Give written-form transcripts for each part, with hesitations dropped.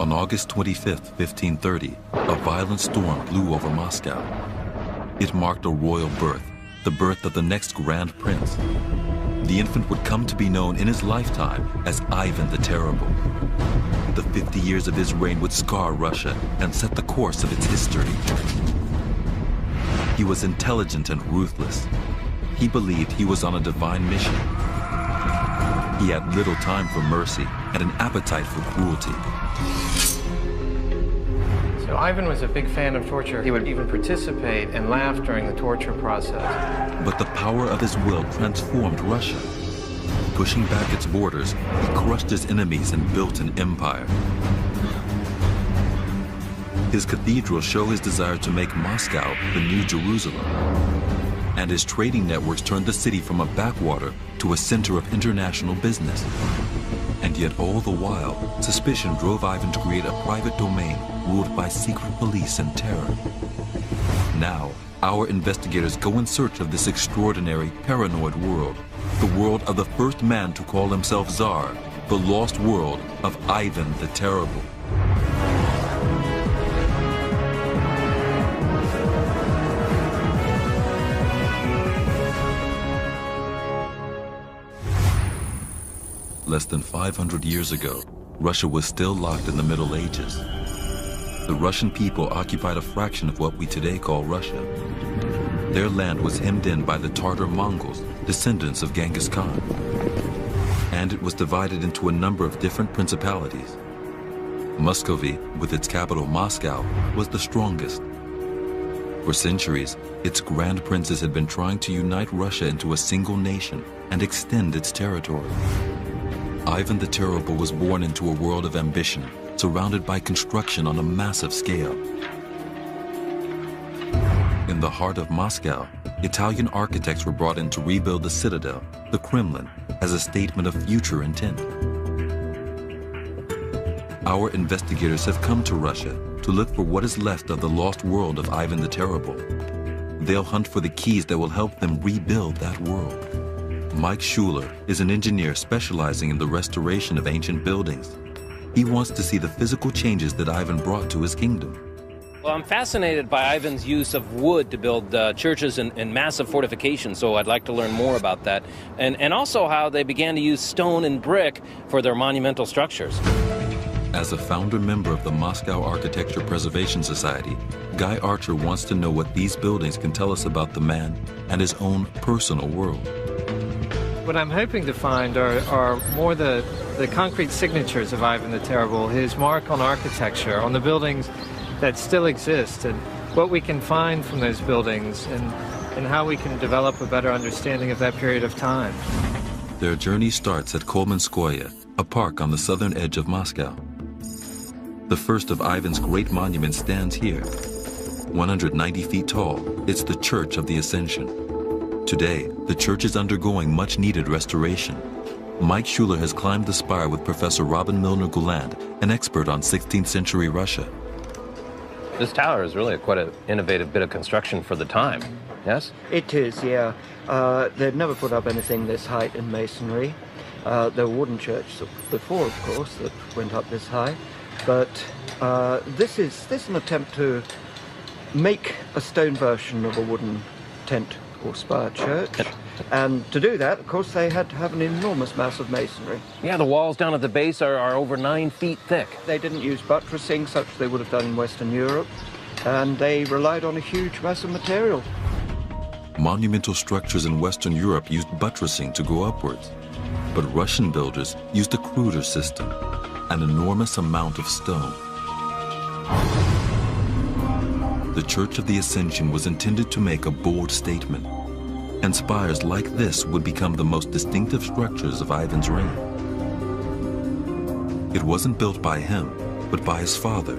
On August 25, 1530, a violent storm blew over Moscow. It marked a royal birth, the birth of the next Grand Prince. The infant would come to be known in his lifetime as Ivan the Terrible. The 50 years of his reign would scar Russia and set the course of its history. He was intelligent and ruthless. He believed he was on a divine mission. He had little time for mercy and an appetite for cruelty. So Ivan was a big fan of torture. He would even participate and laugh during the torture process. But the power of his will transformed Russia. Pushing back its borders, he crushed his enemies and built an empire. His cathedrals show his desire to make Moscow the new Jerusalem. And his trading networks turned the city from a backwater to a center of international business. And yet all the while, suspicion drove Ivan to create a private domain ruled by secret police and terror. Now, our investigators go in search of this extraordinary, paranoid world, the world of the first man to call himself Tsar, the lost world of Ivan the Terrible. Less than 500 years ago, Russia was still locked in the Middle Ages. The Russian people occupied a fraction of what we today call Russia. Their land was hemmed in by the Tatar Mongols, descendants of Genghis Khan. And it was divided into a number of different principalities. Moskovia, with its capital Moscow, was the strongest. For centuries, its grand princes had been trying to unite Russia into a single nation and extend its territory. Ivan the Terrible was born into a world of ambition, surrounded by construction on a massive scale. In the heart of Moscow, Italian architects were brought in to rebuild the citadel, the Kremlin, as a statement of future intent. Our investigators have come to Russia to look for what is left of the lost world of Ivan the Terrible. They'll hunt for the keys that will help them rebuild that world. Mike Schuler is an engineer specializing in the restoration of ancient buildings. He wants to see the physical changes that Ivan brought to his kingdom. Well, I'm fascinated by Ivan's use of wood to build churches and massive fortifications, so I'd like to learn more about that. And also how they began to use stone and brick for their monumental structures. As a founder member of the Moscow Architecture Preservation Society, Guy Archer wants to know what these buildings can tell us about the man and his own personal world. What I'm hoping to find are more the concrete signatures of Ivan the Terrible, his mark on architecture, on the buildings that still exist, and what we can find from those buildings, and how we can develop a better understanding of that period of time. Their journey starts at Kolmanskoye, a park on the southern edge of Moscow. The first of Ivan's great monuments stands here. 190 feet tall, it's the Church of the Ascension. Today, the church is undergoing much-needed restoration. Mike Schuler has climbed the spire with Professor Robin Milner-Gouland, an expert on 16th century Russia. This tower is really quite an innovative bit of construction for the time, yes? It is, yeah. They'd never put up anything this height in masonry. There were wooden churches before, of course, that went up this high. But this is an attempt to make a stone version of a wooden tent or spire church. And to do that, of course, they had to have an enormous mass of masonry. Yeah, the walls down at the base are over 9 feet thick. They didn't use buttressing, such as they would have done in Western Europe, and they relied on a huge mass of material. Monumental structures in Western Europe used buttressing to go upwards, but Russian builders used a cruder system, an enormous amount of stone. The Church of the Ascension was intended to make a bold statement, and spires like this would become the most distinctive structures of Ivan's reign. It wasn't built by him, but by his father.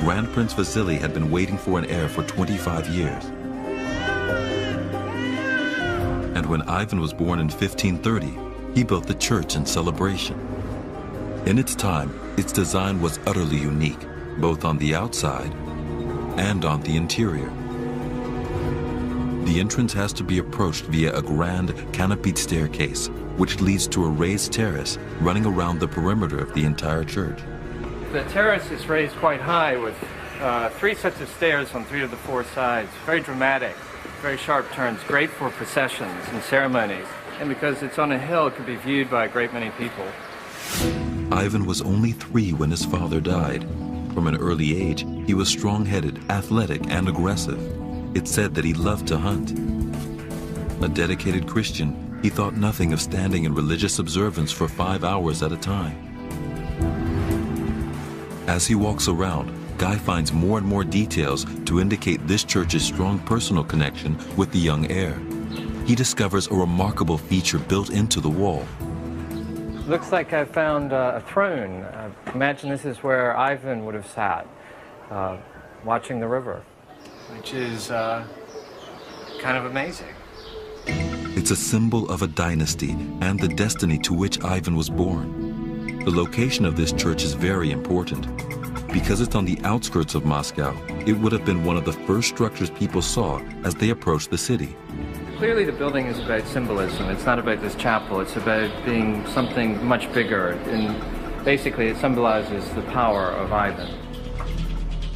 Grand Prince Vasily had been waiting for an heir for 25 years. And when Ivan was born in 1530, he built the church in celebration. In its time, its design was utterly unique, both on the outside and on the interior. The entrance has to be approached via a grand canopied staircase, which leads to a raised terrace running around the perimeter of the entire church. The terrace is raised quite high with 3 sets of stairs on 3 of the 4 sides. Very dramatic, very sharp turns, great for processions and ceremonies. And because it's on a hill, it can be viewed by a great many people. Ivan was only 3 when his father died. From an early age, he was strong-headed, athletic, and aggressive. It's said that he loved to hunt. A dedicated Christian, he thought nothing of standing in religious observance for 5 hours at a time. As he walks around, Guy finds more and more details to indicate this church's strong personal connection with the young heir. He discovers a remarkable feature built into the wall. Looks like I found a throne. Imagine this is where Ivan would have sat, watching the river, which is kind of amazing. It's a symbol of a dynasty and the destiny to which Ivan was born. The location of this church is very important. Because it's on the outskirts of Moscow, it would have been one of the first structures people saw as they approached the city. Clearly the building is about symbolism. It's not about this chapel. It's about being something much bigger. And basically it symbolizes the power of Ivan.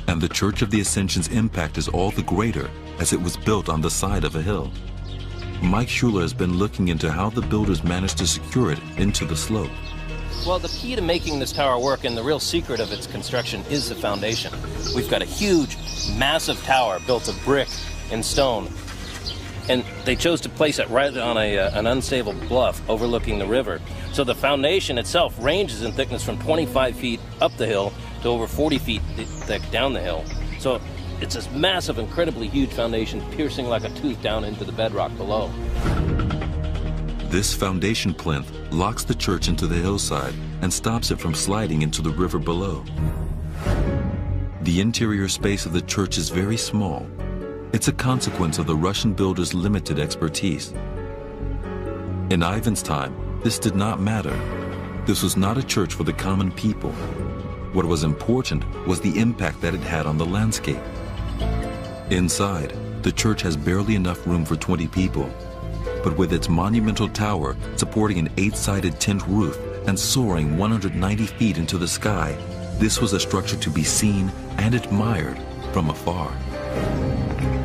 And the Church of the Ascension's impact is all the greater as it was built on the side of a hill. Mike Schuler has been looking into how the builders managed to secure it into the slope. Well, the key to making this tower work and the real secret of its construction is the foundation. We've got a huge, massive tower built of brick and stone. And they chose to place it right on an unstable bluff overlooking the river. So the foundation itself ranges in thickness from 25 feet up the hill to over 40 feet thick down the hill. So it's this massive, incredibly huge foundation piercing like a tooth down into the bedrock below. This foundation plinth locks the church into the hillside and stops it from sliding into the river below. The interior space of the church is very small. It's a consequence of the Russian builders' limited expertise. In Ivan's time, this did not matter. This was not a church for the common people. What was important was the impact that it had on the landscape. Inside, the church has barely enough room for 20 people. But with its monumental tower supporting an 8-sided tint roof and soaring 190 feet into the sky, this was a structure to be seen and admired from afar.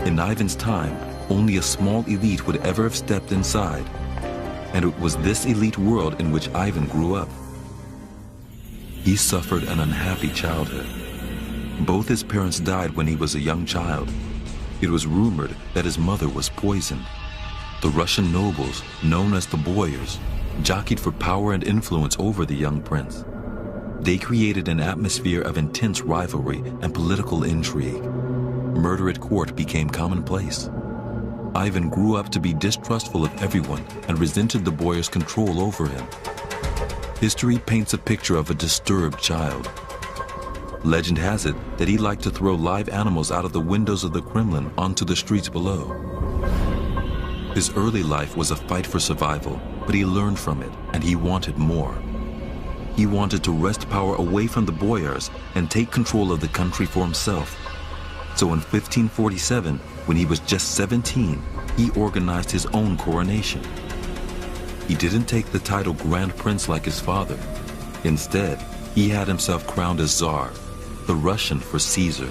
In Ivan's time, only a small elite would ever have stepped inside. And it was this elite world in which Ivan grew up. He suffered an unhappy childhood. Both his parents died when he was a young child. It was rumored that his mother was poisoned. The Russian nobles, known as the boyars, jockeyed for power and influence over the young prince. They created an atmosphere of intense rivalry and political intrigue. Murder at court became commonplace. Ivan grew up to be distrustful of everyone and resented the boyars' control over him. History paints a picture of a disturbed child. Legend has it that he liked to throw live animals out of the windows of the Kremlin onto the streets below. His early life was a fight for survival, but he learned from it, and he wanted more. He wanted to wrest power away from the boyars and take control of the country for himself. So in 1547, when he was just 17, he organized his own coronation. He didn't take the title Grand Prince like his father. Instead, he had himself crowned as Tsar, the Russian for Caesar.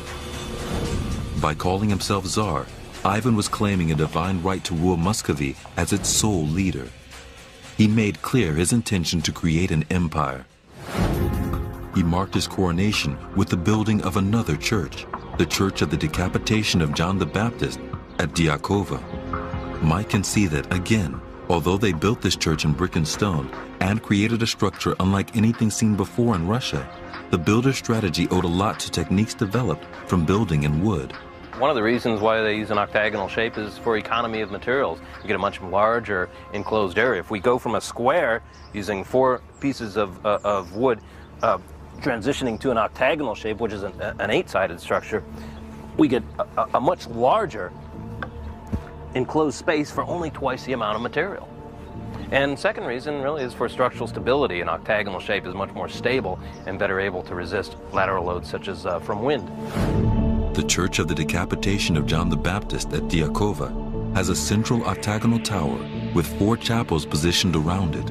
By calling himself Tsar, Ivan was claiming a divine right to rule Moskovia as its sole leader. He made clear his intention to create an empire. He marked his coronation with the building of another church, the Church of the Decapitation of John the Baptist at Dyakova. Mike can see that, again, although they built this church in brick and stone and created a structure unlike anything seen before in Russia, the builder's strategy owed a lot to techniques developed from building in wood. One of the reasons why they use an octagonal shape is for economy of materials. You get a much larger enclosed area. If we go from a square using 4 pieces of wood, transitioning to an octagonal shape, which is an 8-sided structure, we get a much larger enclosed space for only twice the amount of material. And second reason really is for structural stability. An octagonal shape is much more stable and better able to resist lateral loads such as from wind. The Church of the Decapitation of John the Baptist at Dyakova has a central octagonal tower with 4 chapels positioned around it.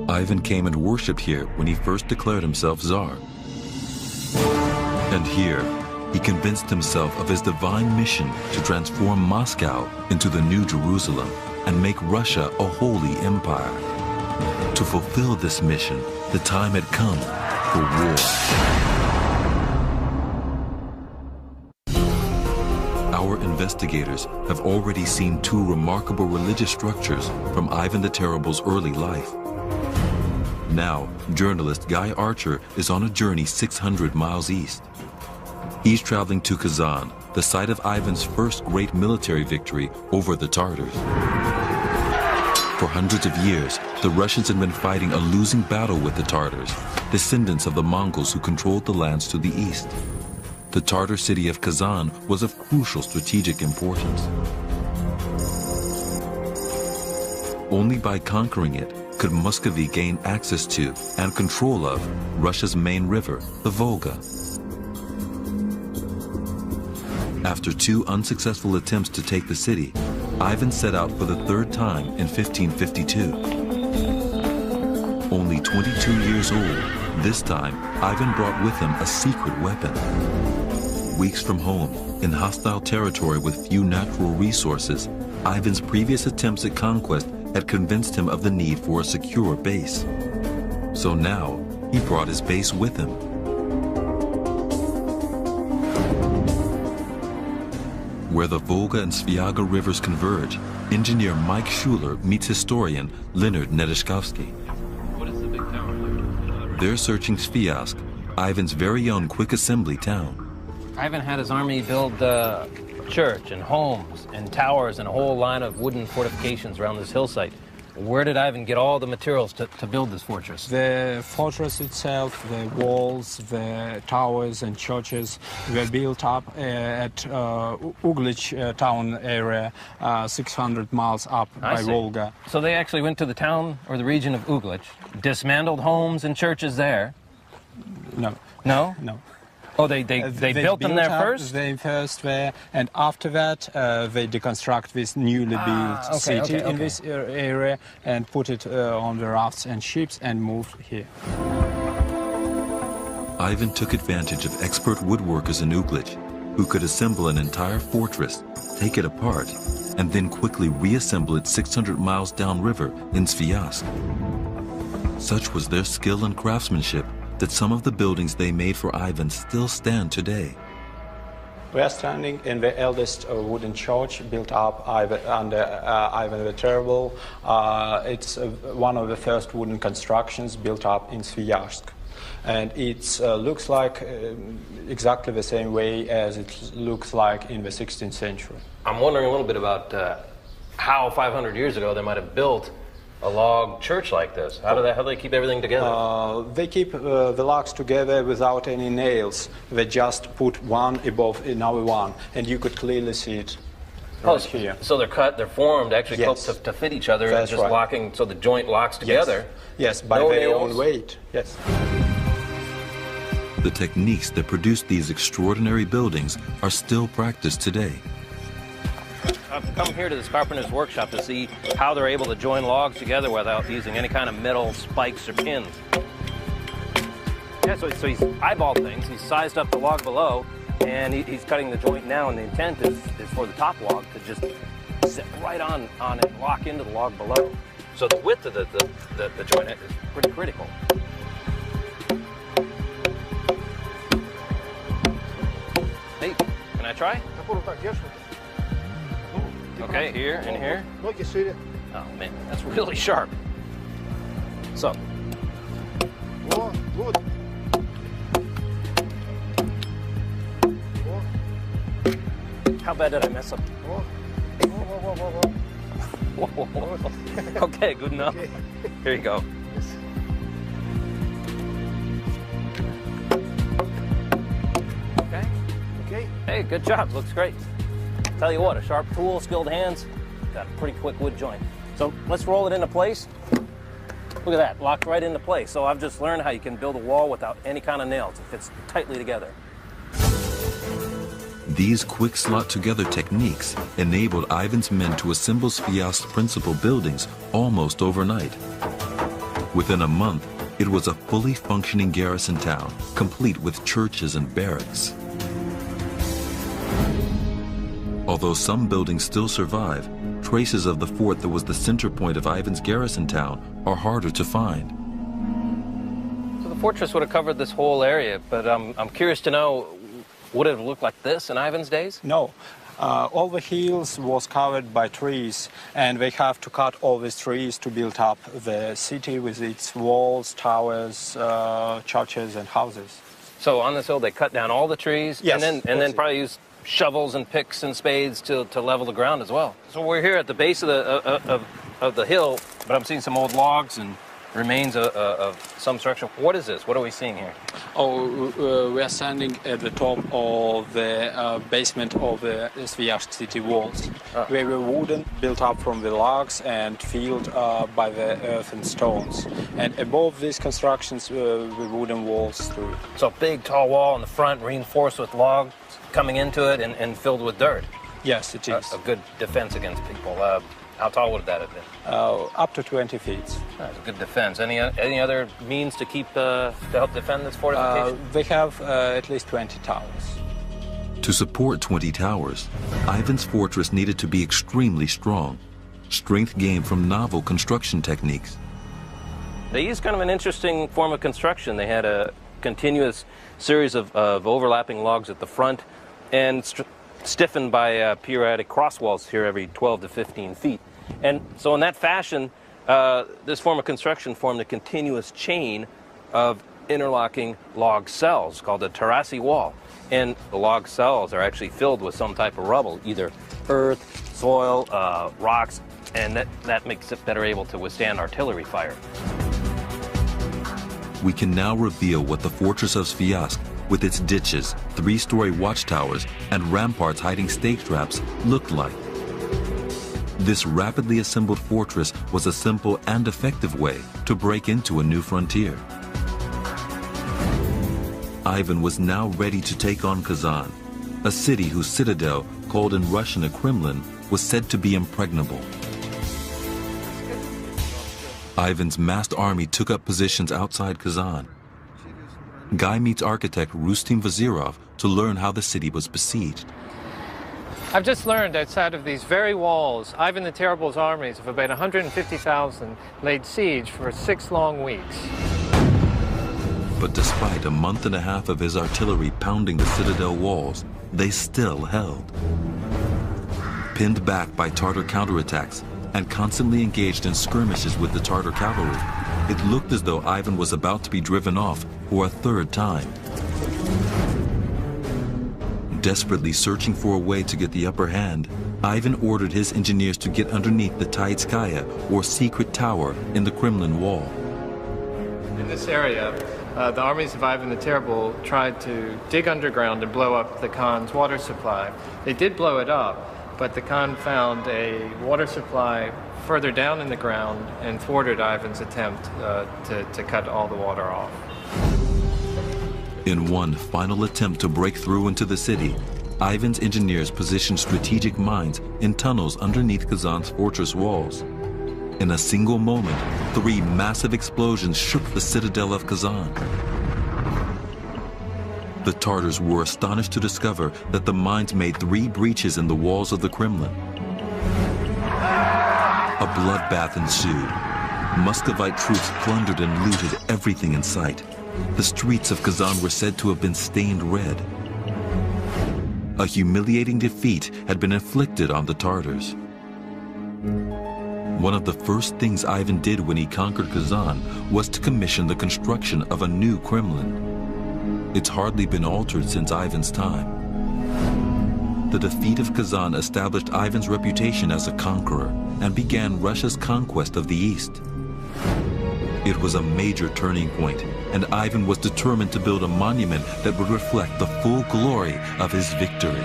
Ivan came and worshipped here when he first declared himself Tsar. And here, he convinced himself of his divine mission to transform Moscow into the New Jerusalem and make Russia a holy empire. To fulfill this mission, the time had come for war. Our investigators have already seen two remarkable religious structures from Ivan the Terrible's early life. Now, journalist Guy Archer is on a journey 600 miles east. He's traveling to Kazan, the site of Ivan's first great military victory over the Tatars. For hundreds of years, the Russians had been fighting a losing battle with the Tatars, descendants of the Mongols who controlled the lands to the east. The Tatar city of Kazan was of crucial strategic importance. Only by conquering it could Moskovia gain access to and control of Russia's main river, the Volga. After two unsuccessful attempts to take the city, Ivan set out for the third time in 1552. Only 22 years old, this time Ivan brought with him a secret weapon. Weeks from home, in hostile territory with few natural resources, Ivan's previous attempts at conquest had convinced him of the need for a secure base. So now, he brought his base with him. Where the Volga and Sviaga rivers converge, engineer Mike Schuler meets historian Leonard Nedishkovsky. What is the big tower? They're searching Sviazk, Ivan's very own quick assembly town. Ivan had his army build a church and homes and towers and a whole line of wooden fortifications around this hillside. Where did Ivan get all the materials to build this fortress? The fortress itself, the walls, the towers and churches were built up at Uglich town area, 600 miles up by Volga. So they actually went to the town or the region of Uglich, dismantled homes and churches there? No. No? No. Oh, they built them there first? They first there, and after that they deconstruct this newly built city in this area and put it on the rafts and ships and moved here. Ivan took advantage of expert woodworkers in Uglich, who could assemble an entire fortress, take it apart, and then quickly reassemble it 600 miles downriver in Sviazk. Such was their skill and craftsmanship that some of the buildings they made for Ivan still stand today. We are standing in the eldest wooden church built up under Ivan the Terrible. It's one of the first wooden constructions built up in Sviazk. And it looks like exactly the same way as it looks like in the 16th century. I'm wondering a little bit about how 500 years ago they might have built a log church like this. How do they keep everything together? They keep the logs together without any nails. They just put one above another one, and you could clearly see it right here. So they're formed actually to fit each other. That's and just locking, so the joint locks together. Yes, by their own weight. Yes. The techniques that produced these extraordinary buildings are still practiced today. I've come here to this carpenter's workshop to see how they're able to join logs together without using any kind of metal spikes or pins. Yeah, so he's eyeballed things. He's sized up the log below, and he's cutting the joint now, and the intent is for the top log to just sit right on it and lock into the log below. So the width of the joint is pretty critical. Hey, can I try? Okay, here and here. Oh man, that's really sharp. So. How bad did I mess up? Okay, good enough. Here you go. Okay. Hey, good job. Looks great. Tell you what, a sharp tool, skilled hands, got a pretty quick wood joint. So let's roll it into place. Look at that, locked right into place. So I've just learned how you can build a wall without any kind of nails. It fits tightly together. These quick slot-together techniques enabled Ivan's men to assemble Sviazk's principal buildings almost overnight. Within a month, it was a fully functioning garrison town, complete with churches and barracks. Although some buildings still survive, traces of the fort that was the center point of Ivan's garrison town are harder to find. So the fortress would have covered this whole area, but I'm curious to know, would it have looked like this in Ivan's days? No. All the hills was covered by trees, and they have to cut all these trees to build up the city with its walls, towers, churches, and houses. So on this hill, they cut down all the trees, yes, and then probably use shovels and picks and spades to level the ground as well. So we're here at the base of the hill, but I'm seeing some old logs and remains of some structure. What is this? What are we seeing here? Oh, we are standing at the top of the basement of the Sviazhsk city walls. They were wooden, built up from the logs and filled by the earth and stones. And above these constructions were wooden walls too. So a big tall wall in the front, reinforced with logs coming into it and filled with dirt. Yes, it is. A good defense against people. How tall would that have been? Up to 20 feet. That's a good defense. Any other means to keep to help defend this fortification? They have at least 20 towers. To support 20 towers, Ivan's fortress needed to be extremely strong. Strength gained from novel construction techniques. They used kind of an interesting form of construction. They had a continuous series of overlapping logs at the front and stiffened by periodic cross walls here every 12 to 15 feet. And so in that fashion, this form of construction formed a continuous chain of interlocking log cells called a terrace wall. And the log cells are actually filled with some type of rubble, either earth, soil, rocks, and that makes it better able to withstand artillery fire. We can now reveal what the fortress of Sviazhsk, with its ditches, three-story watchtowers, and ramparts hiding stake traps, looked like. This rapidly assembled fortress was a simple and effective way to break into a new frontier. Ivan was now ready to take on Kazan, a city whose citadel, called in Russian a Kremlin, was said to be impregnable. Ivan's massed army took up positions outside Kazan. Guy meets architect Rustem Vazirov to learn how the city was besieged. I've just learned outside of these very walls, Ivan the Terrible's armies of about 150,000 laid siege for 6 long weeks. But despite a month and a half of his artillery pounding the citadel walls, they still held. Pinned back by Tatar counterattacks and constantly engaged in skirmishes with the Tatar cavalry, it looked as though Ivan was about to be driven off for a third time. Desperately searching for a way to get the upper hand, Ivan ordered his engineers to get underneath the Taitskaya, or secret tower, in the Kremlin wall. In this area, the armies of Ivan the Terrible tried to dig underground and blow up the Khan's water supply. They did blow it up, but the Khan found a water supply further down in the ground and thwarted Ivan's attempt to cut all the water off. In one final attempt to break through into the city, Ivan's engineers positioned strategic mines in tunnels underneath Kazan's fortress walls. In a single moment, 3 massive explosions shook the citadel of Kazan. The Tartars were astonished to discover that the mines made 3 breaches in the walls of the Kremlin. A bloodbath ensued. Muscovite troops plundered and looted everything in sight. The streets of Kazan were said to have been stained red. A humiliating defeat had been inflicted on the Tartars. One of the first things Ivan did when he conquered Kazan was to commission the construction of a new Kremlin. It's hardly been altered since Ivan's time. The defeat of Kazan established Ivan's reputation as a conqueror and began Russia's conquest of the East. It was a major turning point, and Ivan was determined to build a monument that would reflect the full glory of his victory.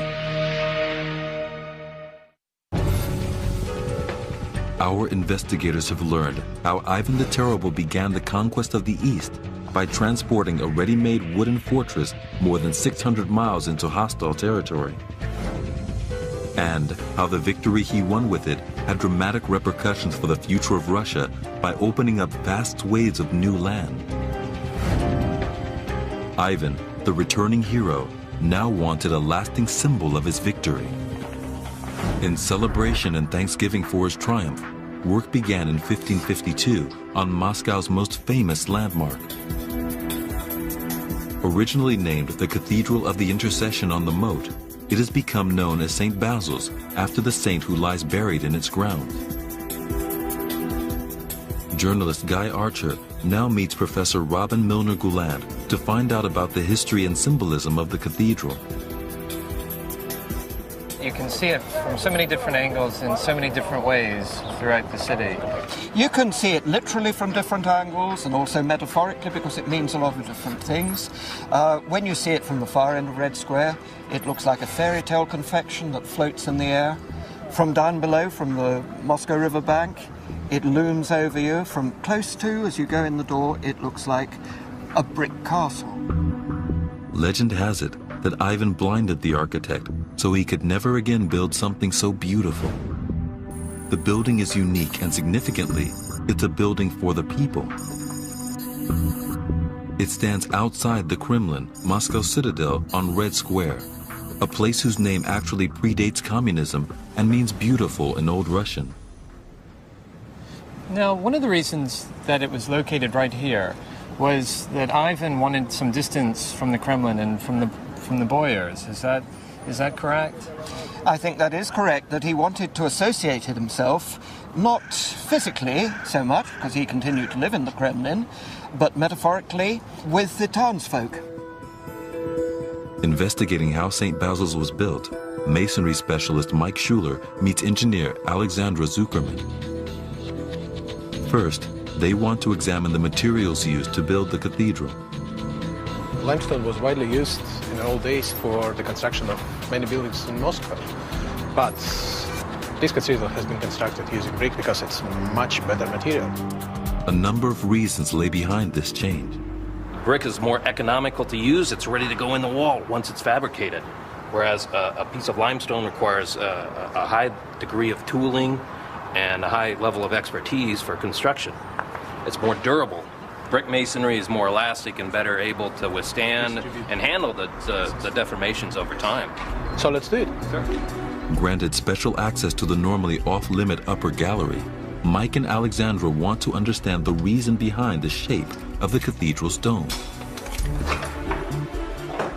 Our investigators have learned how Ivan the Terrible began the conquest of the East by transporting a ready-made wooden fortress more than 600 miles into hostile territory, and how the victory he won with it had dramatic repercussions for the future of Russia by opening up vast swathes of new land. Ivan, the returning hero, now wanted a lasting symbol of his victory. In celebration and thanksgiving for his triumph, work began in 1552 on Moscow's most famous landmark. Originally named the Cathedral of the Intercession on the Moat, it has become known as St. Basil's after the saint who lies buried in its grounds. Journalist Guy Archer now meets Professor Robin Milner-Gouland to find out about the history and symbolism of the cathedral. You can see it from so many different angles in so many different ways throughout the city. You can see it literally from different angles and also metaphorically because it means a lot of different things. When you see it from the far end of Red Square, it looks like a fairy tale confection that floats in the air. From down below, from the Moscow River bank, it looms over you. From close to, as you go in the door, it looks like a brick castle. Legend has it that Ivan blinded the architect so he could never again build something so beautiful. The building is unique and significantly, it's a building for the people. It stands outside the Kremlin, Moscow Citadel on Red Square, a place whose name actually predates communism and means beautiful in Old Russian. Now, one of the reasons that it was located right here was that Ivan wanted some distance from the Kremlin and from the boyars. Is that correct? I think that is correct, that he wanted to associate himself, not physically so much, because he continued to live in the Kremlin, but metaphorically with the townsfolk. Investigating how St. Basil's was built, masonry specialist Mike Schuler meets engineer Alexandra Zuckerman. First, they want to examine the materials used to build the cathedral. Limestone was widely used in the old days for the construction of many buildings in Moscow. But this cathedral has been constructed using brick because it's much better material. A number of reasons lay behind this change. Brick is more economical to use. It's ready to go in the wall once it's fabricated. Whereas a piece of limestone requires a high degree of tooling and a high level of expertise for construction. It's more durable. Brick masonry is more elastic and better able to withstand and handle the deformations over time. So let's do it. Sure. Granted special access to the normally off-limit upper gallery, Mike and Alexandra want to understand the reason behind the shape of the cathedral's dome.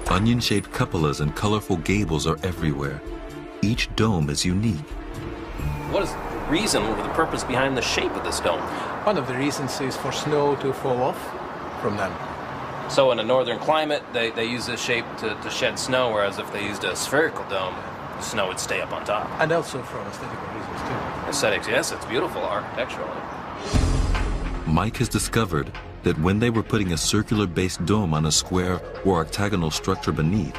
Onion-shaped cupolas and colorful gables are everywhere. Each dome is unique. What is the reason or the purpose behind the shape of this dome? One of the reasons is for snow to fall off from them. So in a northern climate, they use this shape to shed snow, whereas if they used a spherical dome, the snow would stay up on top. And also from aesthetical reasons too. Aesthetics, yes, it's beautiful architecturally. Mike has discovered that when they were putting a circular-based dome on a square or octagonal structure beneath,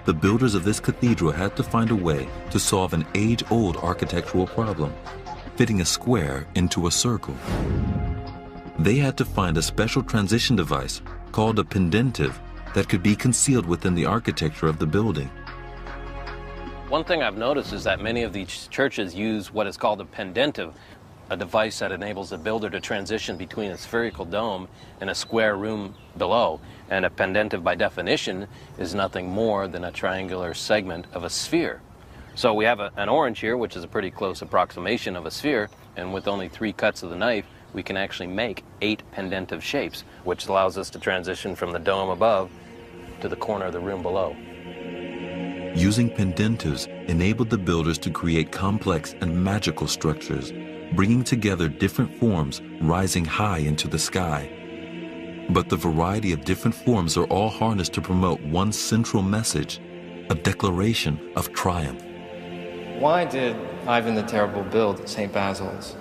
the builders of this cathedral had to find a way to solve an age-old architectural problem, fitting a square into a circle. They had to find a special transition device called a pendentive that could be concealed within the architecture of the building. One thing I've noticed is that many of these churches use what is called a pendentive, a device that enables the builder to transition between a spherical dome and a square room below. And a pendentive, by definition, is nothing more than a triangular segment of a sphere. So we have an orange here, which is a pretty close approximation of a sphere, and with only 3 cuts of the knife, we can actually make 8 pendentive shapes, which allows us to transition from the dome above to the corner of the room below. Using pendentives enabled the builders to create complex and magical structures, bringing together different forms rising high into the sky. But the variety of different forms are all harnessed to promote one central message, a declaration of triumph. Why did Ivan the Terrible build St. Basil's?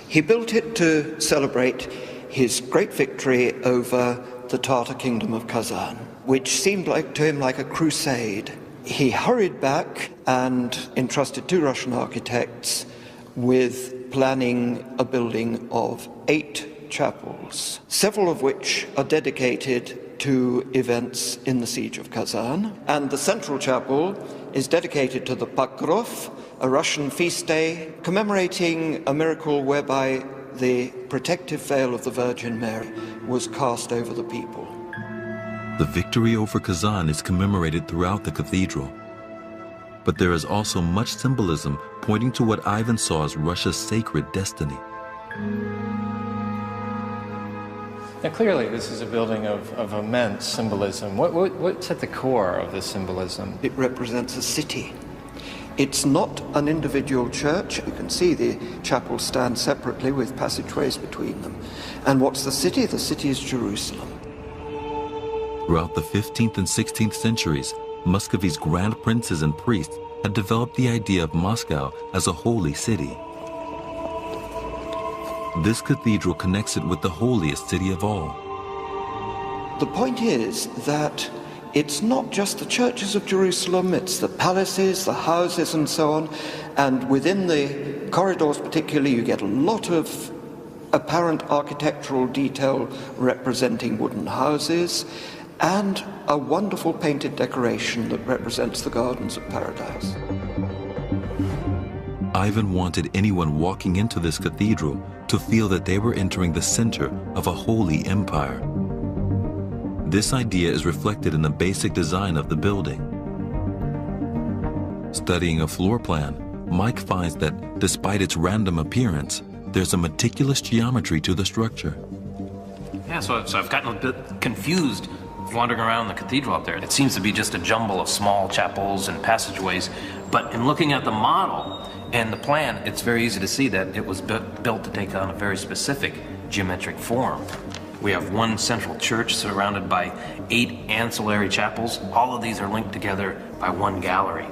He built it to celebrate his great victory over the Tatar kingdom of Kazan, which seemed to him like a crusade. He hurried back and entrusted 2 Russian architects with planning a building of 8 chapels, several of which are dedicated to events in the siege of Kazan. And the central chapel is dedicated to the Pokrov, a Russian feast day commemorating a miracle whereby the protective veil of the Virgin Mary was cast over the people. The victory over Kazan is commemorated throughout the cathedral. But there is also much symbolism pointing to what Ivan saw as Russia's sacred destiny. Now, clearly, this is a building of immense symbolism. What's at the core of this symbolism? It represents a city. It's not an individual church. You can see the chapels stand separately with passageways between them. And what's the city? The city is Jerusalem. Throughout the 15th and 16th centuries, Muscovy's grand princes and priests had developed the idea of Moscow as a holy city. This cathedral connects it with the holiest city of all. The point is that it's not just the churches of Jerusalem, it's the palaces, the houses and so on, and within the corridors particularly you get a lot of apparent architectural detail representing wooden houses and a wonderful painted decoration that represents the gardens of paradise. Ivan wanted anyone walking into this cathedral to feel that they were entering the center of a holy empire. This idea is reflected in the basic design of the building. Studying a floor plan, Mike finds that despite its random appearance, there's a meticulous geometry to the structure. Yeah, so I've gotten a bit confused wandering around the cathedral up there. It seems to be just a jumble of small chapels and passageways, but in looking at the model and the plan, it's very easy to see that it was built to take on a very specific geometric form. We have one central church surrounded by 8 ancillary chapels. All of these are linked together by one gallery.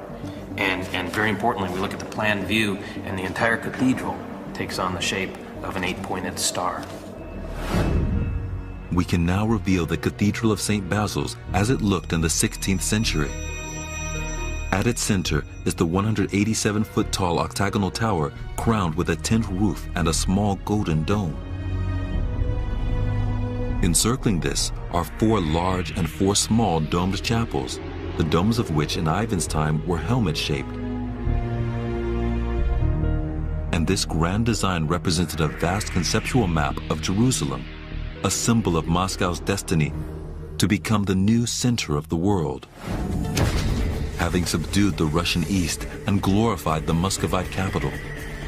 And very importantly, we look at the plan view, and the entire cathedral takes on the shape of an 8-pointed star. We can now reveal the Cathedral of St. Basil's as it looked in the 16th century. At its center is the 187-foot tall octagonal tower crowned with a tin roof and a small golden dome. Encircling this are 4 large and 4 small domed chapels, the domes of which in Ivan's time were helmet-shaped. And this grand design represented a vast conceptual map of Jerusalem, a symbol of Moscow's destiny to become the new center of the world. Having subdued the Russian East and glorified the Muscovite capital,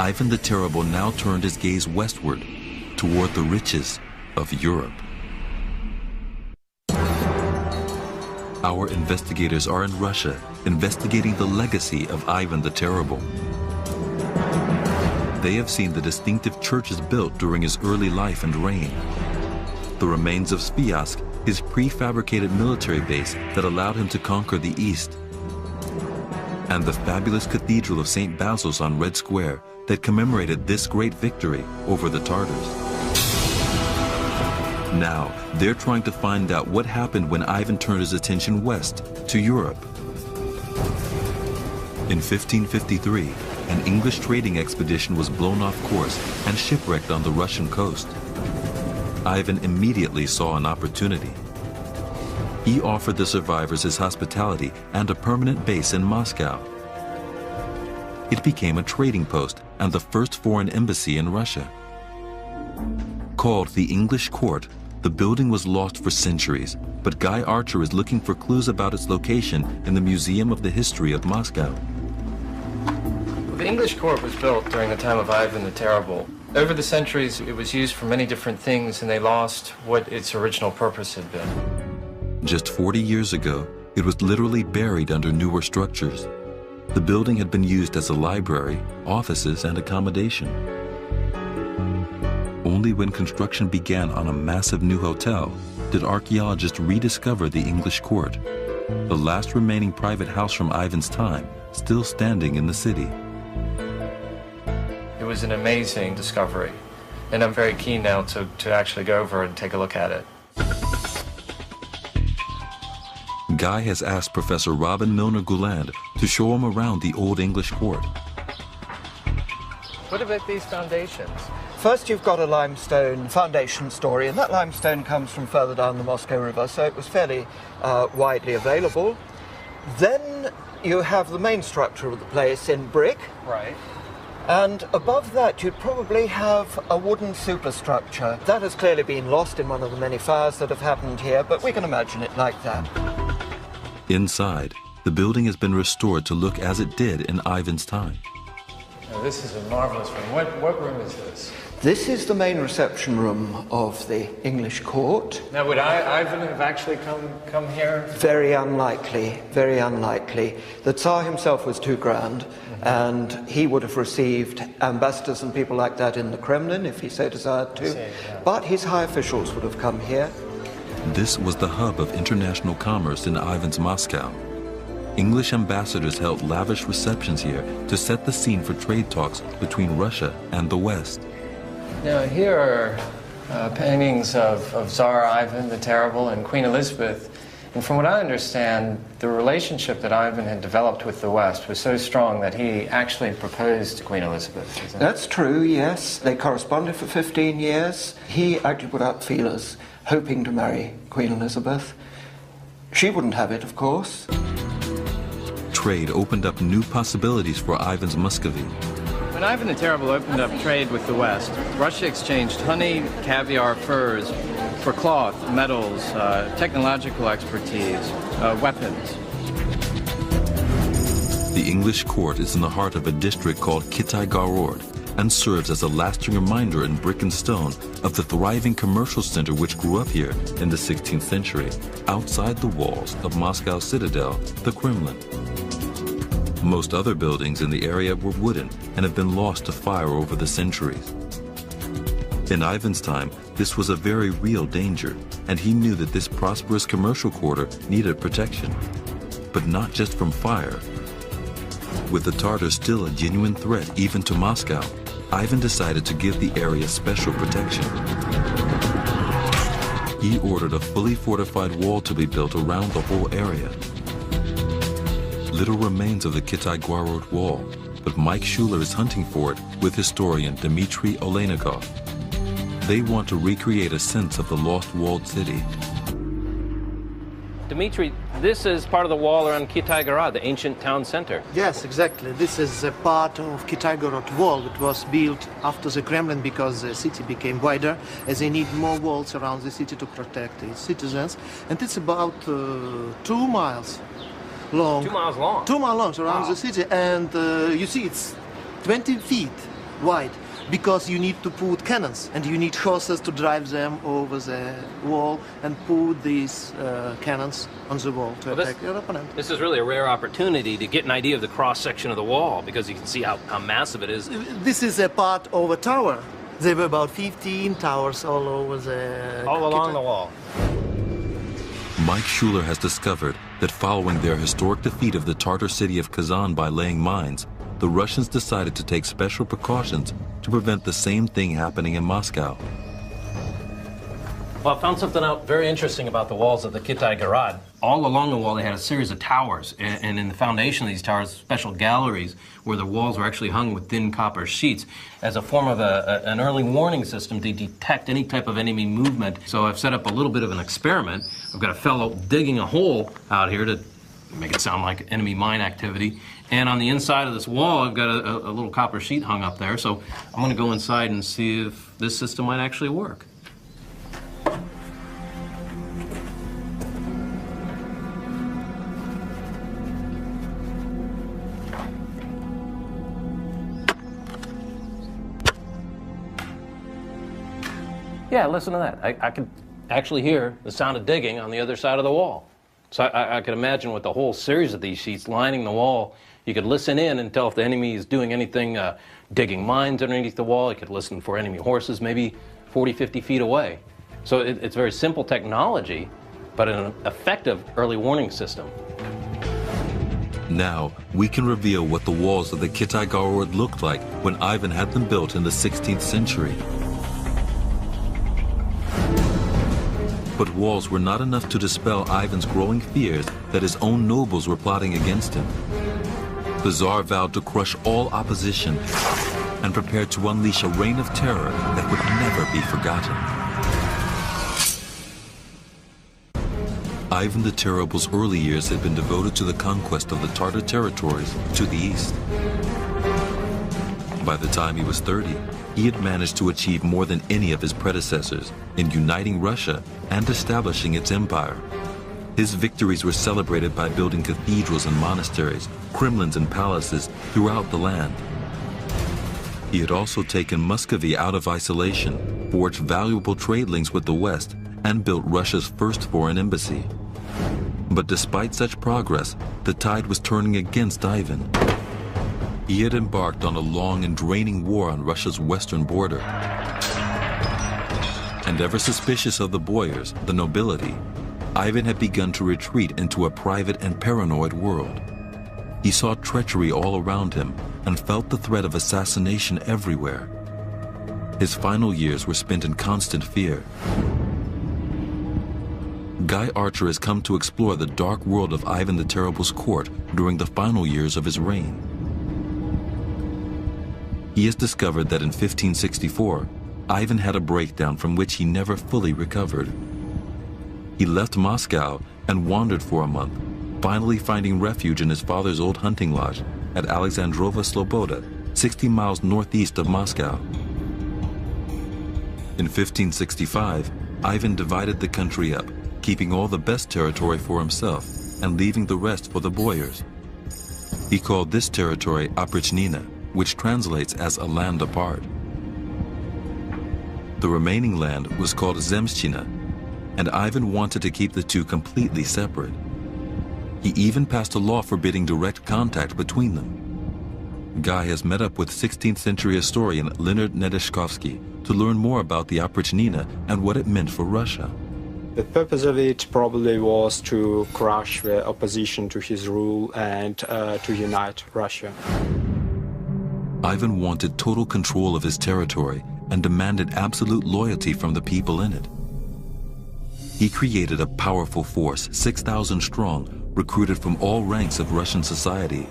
Ivan the Terrible now turned his gaze westward toward the riches of Europe. Our investigators are in Russia, investigating the legacy of Ivan the Terrible. They have seen the distinctive churches built during his early life and reign, the remains of Sviazk, his prefabricated military base that allowed him to conquer the East, and the fabulous Cathedral of St. Basil's on Red Square that commemorated this great victory over the Tartars. Now, they're trying to find out what happened when Ivan turned his attention west to Europe. In 1553, an English trading expedition was blown off course and shipwrecked on the Russian coast. Ivan immediately saw an opportunity. He offered the survivors his hospitality and a permanent base in Moscow. It became a trading post and the first foreign embassy in Russia. Called the English Court, the building was lost for centuries, but Guy Archer is looking for clues about its location in the Museum of the History of Moscow. The English court was built during the time of Ivan the Terrible. Over the centuries, it was used for many different things, and they lost what its original purpose had been. Just 40 years ago, it was literally buried under newer structures. The building had been used as a library, offices, and accommodation. Only when construction began on a massive new hotel did archaeologists rediscover the English court, the last remaining private house from Ivan's time, still standing in the city. It was an amazing discovery, and I'm very keen now to actually go over and take a look at it. Guy has asked Professor Robin Milner Gouland to show him around the Old English Court. What about these foundations? First, you've got a limestone foundation story, and that limestone comes from further down the Moscow River, so it was fairly widely available. Then you have the main structure of the place in brick. Right. And above that, you'd probably have a wooden superstructure. That has clearly been lost in one of the many fires that have happened here, but we can imagine it like that. Inside, the building has been restored to look as it did in Ivan's time. Now, this is a marvelous room. What room is this? This is the main reception room of the English court. Now, would Ivan have actually come here? Very unlikely, very unlikely. The Tsar himself was too grand, and he would have received ambassadors and people like that in the Kremlin if he so desired to. But his high officials would have come here. This was the hub of international commerce in Ivan's Moscow. English ambassadors held lavish receptions here to set the scene for trade talks between Russia and the West. Now, here are paintings of Tsar Ivan the Terrible and Queen Elizabeth. And from what I understand, the relationship that Ivan had developed with the West was so strong that he actually proposed to Queen Elizabeth. Isn't it? That's true, yes. They corresponded for 15 years. He actually put out feelers, hoping to marry Queen Elizabeth. She wouldn't have it, of course. Trade opened up new possibilities for Ivan's Muscovy. When Ivan the Terrible opened up trade with the West, Russia exchanged honey, caviar, furs for cloth, metals, technological expertise, weapons. The English court is in the heart of a district called Kitai-Gorod and serves as a lasting reminder in brick and stone of the thriving commercial center which grew up here in the 16th century, outside the walls of Moscow's citadel, the Kremlin. Most other buildings in the area were wooden and have been lost to fire over the centuries. In Ivan's time, this was a very real danger, and he knew that this prosperous commercial quarter needed protection, but not just from fire. With the Tatars still a genuine threat even to Moscow, Ivan decided to give the area special protection. He ordered a fully fortified wall to be built around the whole area. Little remains of the Kitai-Gorod wall, but Mike Schuler is hunting for it with historian Dmitry Olenikov. They want to recreate a sense of the lost walled city. Dmitry, this is part of the wall around Kitai-Gorod, the ancient town center. Yes, exactly. This is a part of Kitai-Gorod wall that was built after the Kremlin because the city became wider, as they need more walls around the city to protect its citizens. And it's about 2 miles long. 2 miles long? 2 miles long around the city. And you see, it's 20 feet wide because you need to put cannons and you need horses to drive them over the wall and put these cannons on the wall to attack your opponent. This is really a rare opportunity to get an idea of the cross-section of the wall because you can see how massive it is. This is a part of a tower. There were about 15 towers all over the... All along the wall. Mike Schuler has discovered that following their historic defeat of the Tatar city of Kazan by laying mines, the Russians decided to take special precautions to prevent the same thing happening in Moscow. Well, I found something out very interesting about the walls of the Kitai-Gorod. All along the wall, they had a series of towers, and in the foundation of these towers, special galleries where the walls were actually hung with thin copper sheets as a form of an early warning system to detect any type of enemy movement. So I've set up a little bit of an experiment. I've got a fellow digging a hole out here to make it sound like enemy mine activity. And on the inside of this wall, I've got a little copper sheet hung up there. So I'm going to go inside and see if this system might actually work. Yeah, listen to that. I could actually hear the sound of digging on the other side of the wall. So I could imagine with the whole series of these sheets lining the wall, you could listen in and tell if the enemy is doing anything, digging mines underneath the wall. You could listen for enemy horses maybe 40, 50 feet away. So it's very simple technology, but an effective early warning system. Now, we can reveal what the walls of the Kitai-Gorod looked like when Ivan had them built in the 16th century. But walls were not enough to dispel Ivan's growing fears that his own nobles were plotting against him. The Tsar vowed to crush all opposition and prepared to unleash a reign of terror that would never be forgotten. Ivan the Terrible's early years had been devoted to the conquest of the Tatar territories to the east. By the time he was 30, he had managed to achieve more than any of his predecessors in uniting Russia and establishing its empire. His victories were celebrated by building cathedrals and monasteries, Kremlins and palaces throughout the land. He had also taken Moskovia out of isolation, forged valuable trade links with the West, and built Russia's first foreign embassy. But despite such progress, the tide was turning against Ivan. He had embarked on a long and draining war on Russia's western border. And ever suspicious of the boyars, the nobility, Ivan had begun to retreat into a private and paranoid world. He saw treachery all around him and felt the threat of assassination everywhere. His final years were spent in constant fear. Guy Archer has come to explore the dark world of Ivan the Terrible's court during the final years of his reign. He has discovered that in 1564, Ivan had a breakdown from which he never fully recovered. He left Moscow and wandered for a month, finally finding refuge in his father's old hunting lodge at Alexandrova Sloboda, 60 miles northeast of Moscow. In 1565, Ivan divided the country up, keeping all the best territory for himself and leaving the rest for the boyars. He called this territory Oprichnina, which translates as a land apart. The remaining land was called Zemshchina, and Ivan wanted to keep the two completely separate. He even passed a law forbidding direct contact between them. Guy has met up with 16th century historian Leonard Nedeshkovsky to learn more about the Oprichnina and what it meant for Russia. The purpose of it probably was to crush the opposition to his rule and to unite Russia. Ivan wanted total control of his territory and demanded absolute loyalty from the people in it. He created a powerful force, 6,000 strong, recruited from all ranks of Russian society.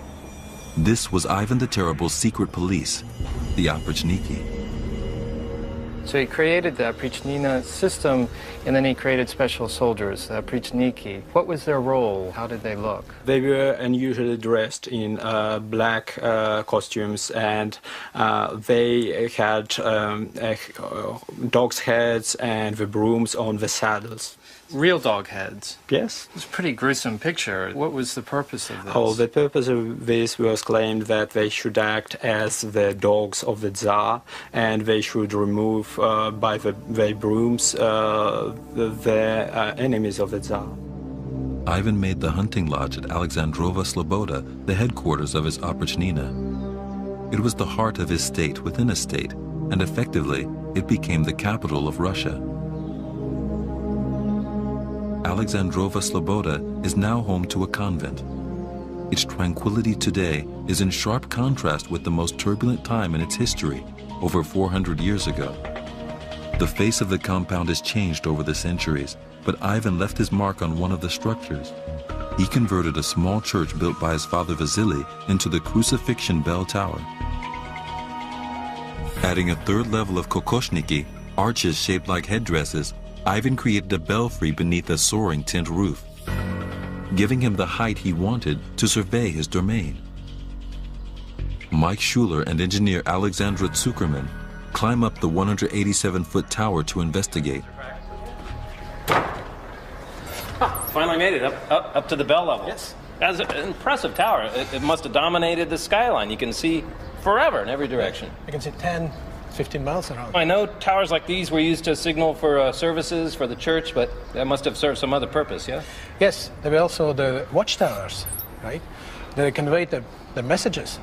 This was Ivan the Terrible's secret police, the Oprichniki. So he created the Oprichnina system, and then he created special soldiers, the Oprichniki. What was their role? How did they look? They were unusually dressed in black costumes, and they had dogs' heads and the brooms on the saddles. Real dog heads? Yes. It's a pretty gruesome picture. What was the purpose of this? Oh, the purpose of this was claimed that they should act as the dogs of the Tsar, and they should remove by their brooms the enemies of the Tsar. Ivan made the hunting lodge at Alexandrova Sloboda the headquarters of his Oprichnina. It was the heart of his state within a state, and effectively, it became the capital of Russia. Alexandrova Sloboda is now home to a convent. Its tranquility today is in sharp contrast with the most turbulent time in its history, over 400 years ago. The face of the compound has changed over the centuries, but Ivan left his mark on one of the structures. He converted a small church built by his father Vasily into the crucifixion bell tower. Adding a third level of kokoshniki, arches shaped like headdresses, Ivan created a belfry beneath a soaring tin roof, giving him the height he wanted to survey his domain. Mike Schuler and engineer Alexandra Zuckerman climb up the 187-foot tower to investigate. Finally made it up to the bell level. Yes. That's an impressive tower. It must have dominated the skyline. You can see forever in every direction. You can see 10, 15 miles around. I know towers like these were used to signal for services for the church, but that must have served some other purpose, yeah? Yes, there were also the watchtowers, right? They conveyed the messages.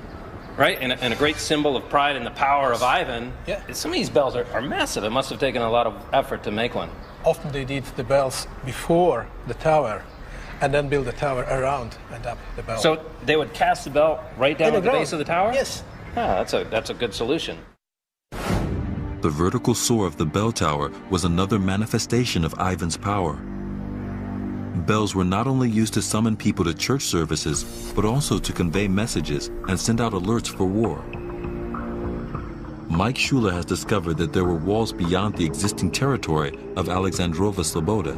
Right, and a great symbol of pride and the power of Ivan. Yeah. Some of these bells are massive. It must have taken a lot of effort to make one. Often they did the bells before the tower, and then build the tower around and up the bell. So they would cast the bell right down at the base of the tower? Yes. Ah, that's a good solution. The vertical soar of the bell tower was another manifestation of Ivan's power. Bells were not only used to summon people to church services, but also to convey messages and send out alerts for war. Mike Schuler has discovered that there were walls beyond the existing territory of Alexandrova Sloboda.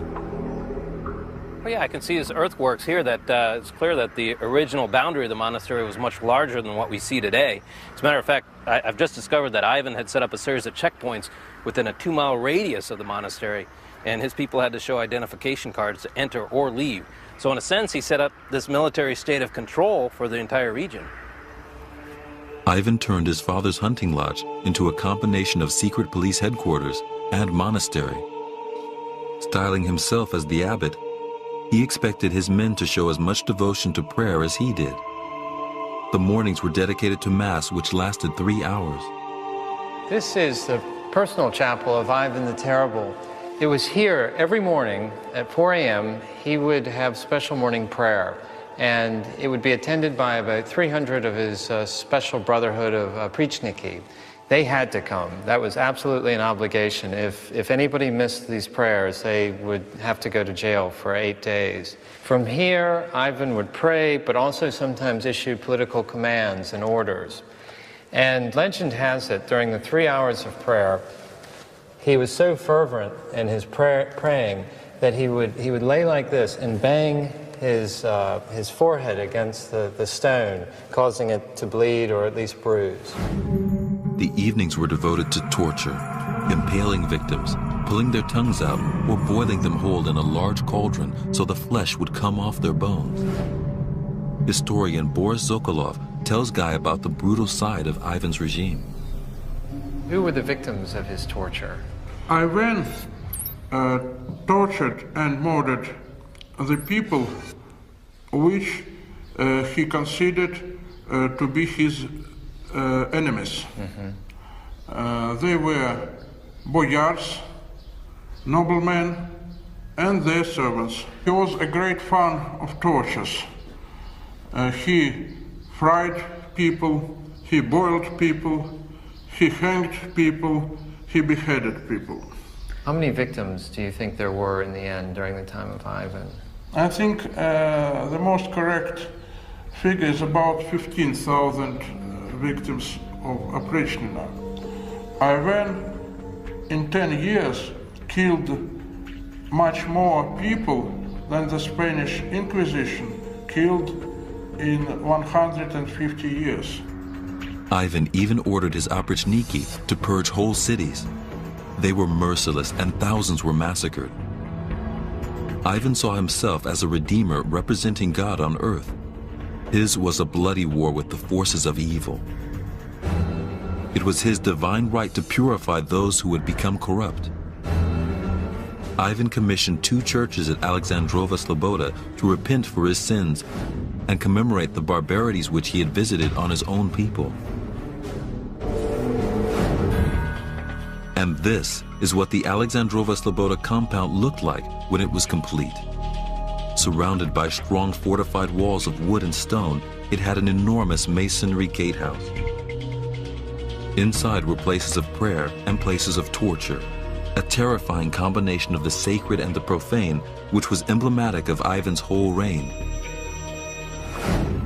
Well, yeah, I can see his earthworks here that it's clear that the original boundary of the monastery was much larger than what we see today. As a matter of fact, I've just discovered that Ivan had set up a series of checkpoints within a 2-mile radius of the monastery, and his people had to show identification cards to enter or leave. So in a sense, he set up this military state of control for the entire region. Ivan turned his father's hunting lodge into a combination of secret police headquarters and monastery. Styling himself as the abbot, he expected his men to show as much devotion to prayer as he did. The mornings were dedicated to Mass, which lasted 3 hours. This is the personal chapel of Ivan the Terrible. It was here every morning at 4 a.m. he would have special morning prayer, and it would be attended by about 300 of his special brotherhood of Prichniki. They had to come. That was absolutely an obligation. If anybody missed these prayers, they would have to go to jail for 8 days. From here, Ivan would pray, but also sometimes issue political commands and orders. And legend has it, during the 3 hours of prayer, he was so fervent in his praying that he would lay like this and bang his forehead against the stone, causing it to bleed or at least bruise. The evenings were devoted to torture, impaling victims, pulling their tongues out, or boiling them whole in a large cauldron so the flesh would come off their bones. Historian Boris Sokolov tells Guy about the brutal side of Ivan's regime. Who were the victims of his torture? Ivan tortured and murdered the people which he considered to be his enemies. They were boyars, noblemen, and their servants. He was a great fan of tortures. He fried people, he boiled people, he hanged people, he beheaded people. How many victims do you think there were in the end during the time of Ivan? I think the most correct figure is about 15,000 victims of Oprichnina. Ivan, in 10 years, killed much more people than the Spanish Inquisition killed in 150 years. Ivan even ordered his oprichniki to purge whole cities. They were merciless and thousands were massacred. Ivan saw himself as a redeemer representing God on earth. His was a bloody war with the forces of evil. It was his divine right to purify those who had become corrupt. Ivan commissioned 2 churches at Alexandrova Sloboda to repent for his sins and commemorate the barbarities which he had visited on his own people. And this is what the Alexandrova Sloboda compound looked like when it was complete. Surrounded by strong fortified walls of wood and stone, it had an enormous masonry gatehouse. Inside were places of prayer and places of torture, a terrifying combination of the sacred and the profane, which was emblematic of Ivan's whole reign.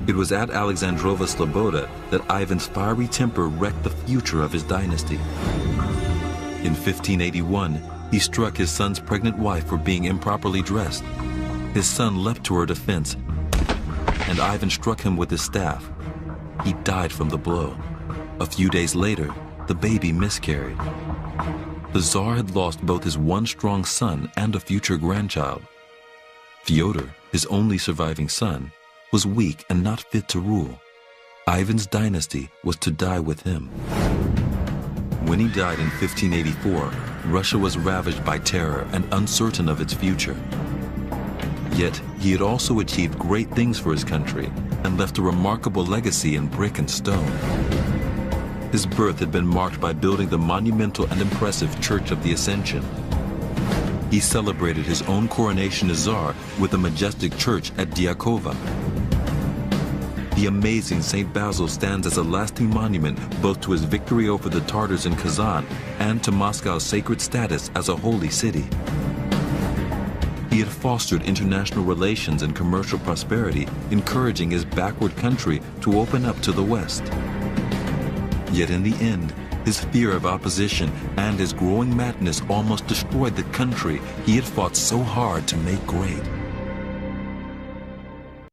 It was at Alexandrova Sloboda that Ivan's fiery temper wrecked the future of his dynasty. In 1581, he struck his son's pregnant wife for being improperly dressed. His son leapt to her defense, and Ivan struck him with his staff. He died from the blow. A few days later, the baby miscarried. The Tsar had lost both his one strong son and a future grandchild. Fyodor, his only surviving son, was weak and not fit to rule. Ivan's dynasty was to die with him. When he died in 1584, Russia was ravaged by terror and uncertain of its future. Yet, he had also achieved great things for his country and left a remarkable legacy in brick and stone. His birth had been marked by building the monumental and impressive Church of the Ascension. He celebrated his own coronation as Tsar with a majestic church at Dyakova. The amazing St. Basil stands as a lasting monument both to his victory over the Tatars in Kazan and to Moscow's sacred status as a holy city. He had fostered international relations and commercial prosperity, encouraging his backward country to open up to the West. Yet in the end, his fear of opposition and his growing madness almost destroyed the country he had fought so hard to make great.